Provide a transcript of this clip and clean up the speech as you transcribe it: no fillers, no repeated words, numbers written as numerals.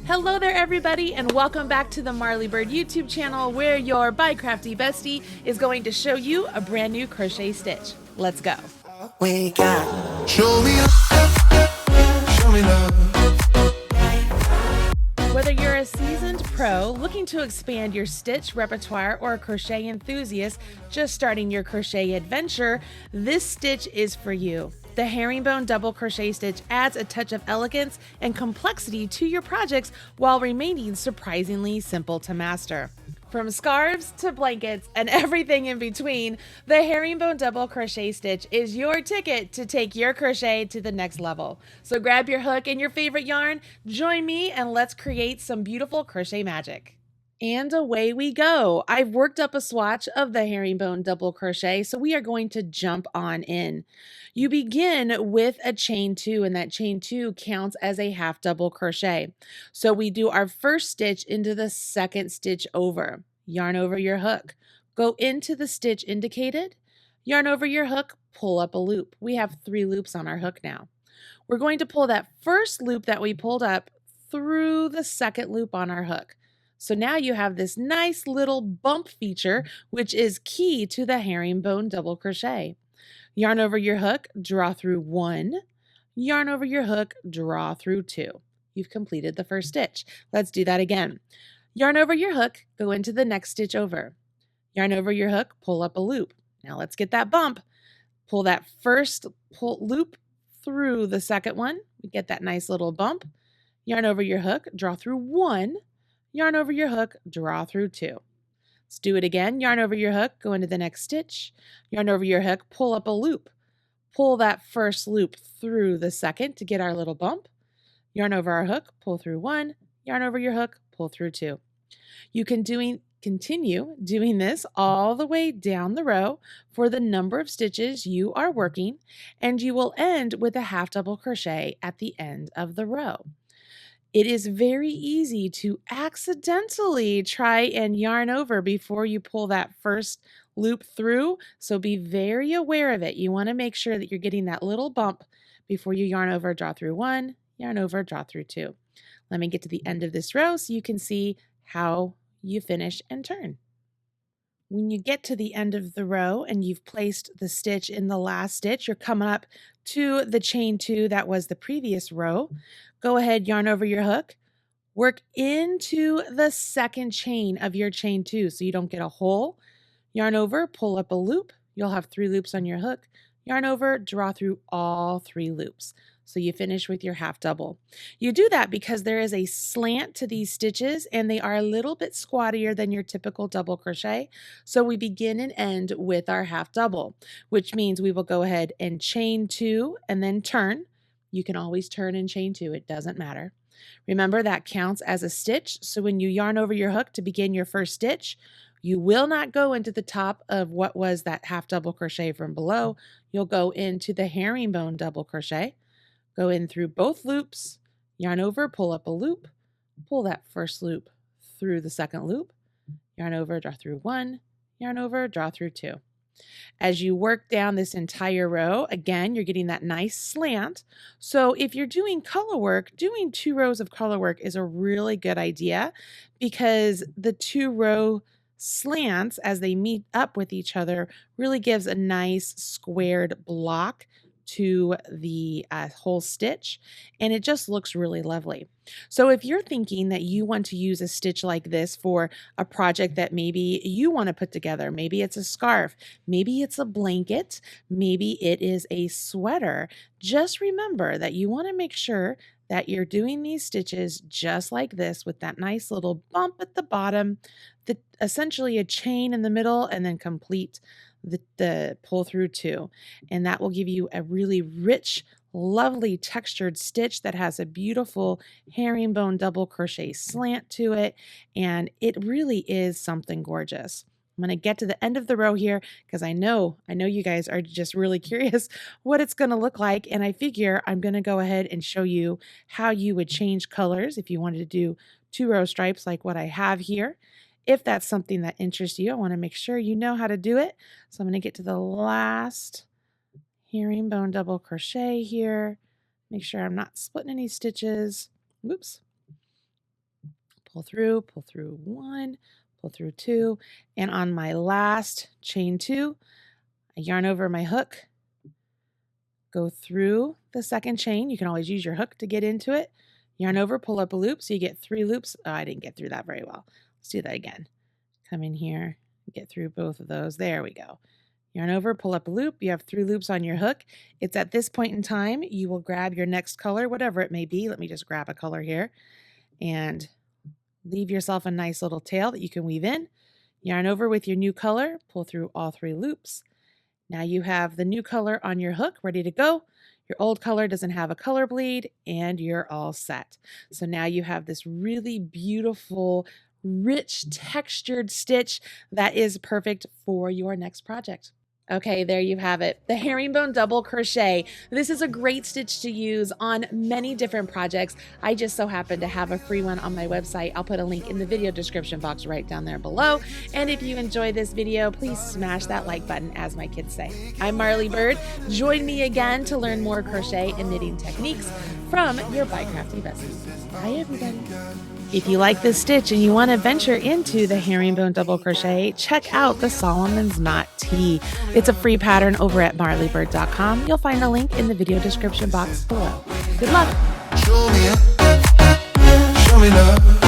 Hello there everybody, and welcome back to the Marley Bird YouTube channel, where your By Crafty bestie is going to show you a brand new crochet stitch. Let's go. We got show me love. Whether you're a seasoned pro looking to expand your stitch repertoire or a crochet enthusiast just starting your crochet adventure, this stitch is for you. The Herringbone Double Crochet stitch adds a touch of elegance and complexity to your projects while remaining surprisingly simple to master. From scarves to blankets and everything in between, the Herringbone Double Crochet stitch is your ticket to take your crochet to the next level. So grab your hook and your favorite yarn, join me, and let's create some beautiful crochet magic. And away we go. I've worked up a swatch of the Herringbone Double Crochet, so we are going to jump on in. You begin with a chain 2, and that chain 2 counts as a half double crochet. So we do our first stitch into the second stitch over. Yarn over your hook. Go into the stitch indicated. Yarn over your hook, pull up a loop. We have 3 loops on our hook now. We're going to pull that first loop that we pulled up through the second loop on our hook. So now you have this nice little bump feature, which is key to the Herringbone Double Crochet. Yarn over your hook, draw through 1. Yarn over your hook, draw through 2. You've completed the first stitch. Let's do that again. Yarn over your hook, go into the next stitch over. Yarn over your hook, pull up a loop. Now let's get that bump. Pull that first loop through the second one. We get that nice little bump. Yarn over your hook, draw through 1. Yarn over your hook, draw through 2. Let's do it again. Yarn over your hook, go into the next stitch. Yarn over your hook, pull up a loop. Pull that first loop through the second to get our little bump. Yarn over our hook, pull through 1. Yarn over your hook, pull through 2. You can continue doing this all the way down the row for the number of stitches you are working, and you will end with a half double crochet at the end of the row. It is very easy to accidentally try and yarn over before you pull that first loop through, so be very aware of it. You want to make sure that you're getting that little bump before you yarn over, draw through 1, yarn over, draw through 2. Let me get to the end of this row so you can see how you finish and turn. When you get to the end of the row and you've placed the stitch in the last stitch, you're coming up to the chain 2 that was the previous row. Go ahead, yarn over your hook, work into the second chain of your chain 2 so you don't get a hole. Yarn over, pull up a loop. You'll have 3 loops on your hook. Yarn over, draw through all 3 loops. So you finish with your half double. You do that because there is a slant to these stitches and they are a little bit squattier than your typical double crochet. So we begin and end with our half double, which means we will go ahead and chain 2 and then turn. You can always turn and chain 2, it doesn't matter. Remember, that counts as a stitch. So when you yarn over your hook to begin your first stitch, you will not go into the top of what was that half double crochet from below. You'll go into the herringbone double crochet. Go in through both loops, yarn over, pull up a loop, pull that first loop through the second loop, yarn over, draw through 1, yarn over, draw through 2. As you work down this entire row, again, you're getting that nice slant. So if you're doing color work, doing 2 rows of color work is a really good idea because the 2-row slants, as they meet up with each other, really gives a nice squared block to the whole stitch, and it just looks really lovely. So if you're thinking that you want to use a stitch like this for a project that maybe you want to put together, maybe it's a scarf, maybe it's a blanket, maybe it is a sweater, just remember that you want to make sure that you're doing these stitches just like this with that nice little bump at the bottom, essentially a chain in the middle, and then complete the pull through 2, and that will give you a really rich, lovely textured stitch that has a beautiful herringbone double crochet slant to it, and it really is something gorgeous. I'm going to get to the end of the row here because I know you guys are just really curious what it's going to look like, and I figure I'm going to go ahead and show you how you would change colors if you wanted to do 2-row stripes like what I have here. If that's something that interests you, I want to make sure you know how to do it. So I'm going to get to the last herringbone double crochet here. Make sure I'm not splitting any stitches. Whoops. pull through 1, pull through 2, and on my last chain 2, I yarn over my hook, go through the second chain. You can always use your hook to get into it. Yarn over, pull up a loop, so you get 3 loops. Oh, I didn't get through that very well. Let's do that again. Come in here, get through both of those. There we go. Yarn over, pull up a loop. You have 3 loops on your hook. It's at this point in time, you will grab your next color, whatever it may be. Let me just grab a color here and leave yourself a nice little tail that you can weave in. Yarn over with your new color, pull through all 3 loops. Now you have the new color on your hook ready to go. Your old color doesn't have a color bleed, and you're all set. So now you have this really beautiful, rich, textured stitch that is perfect for your next project. Okay, there you have it. The Herringbone Double Crochet. This is a great stitch to use on many different projects. I just so happen to have a free one on my website. I'll put a link in the video description box right down there below. And if you enjoy this video, please smash that like button, as my kids say. I'm Marley Bird. Join me again to learn more crochet and knitting techniques from your By Crafty bestie. Bye, everybody. If you like this stitch and you want to venture into the Herringbone Double Crochet, check out the Solomon's Knot Tee. It's a free pattern over at marleybird.com. You'll find a link in the video description box below. Good luck. Show me love.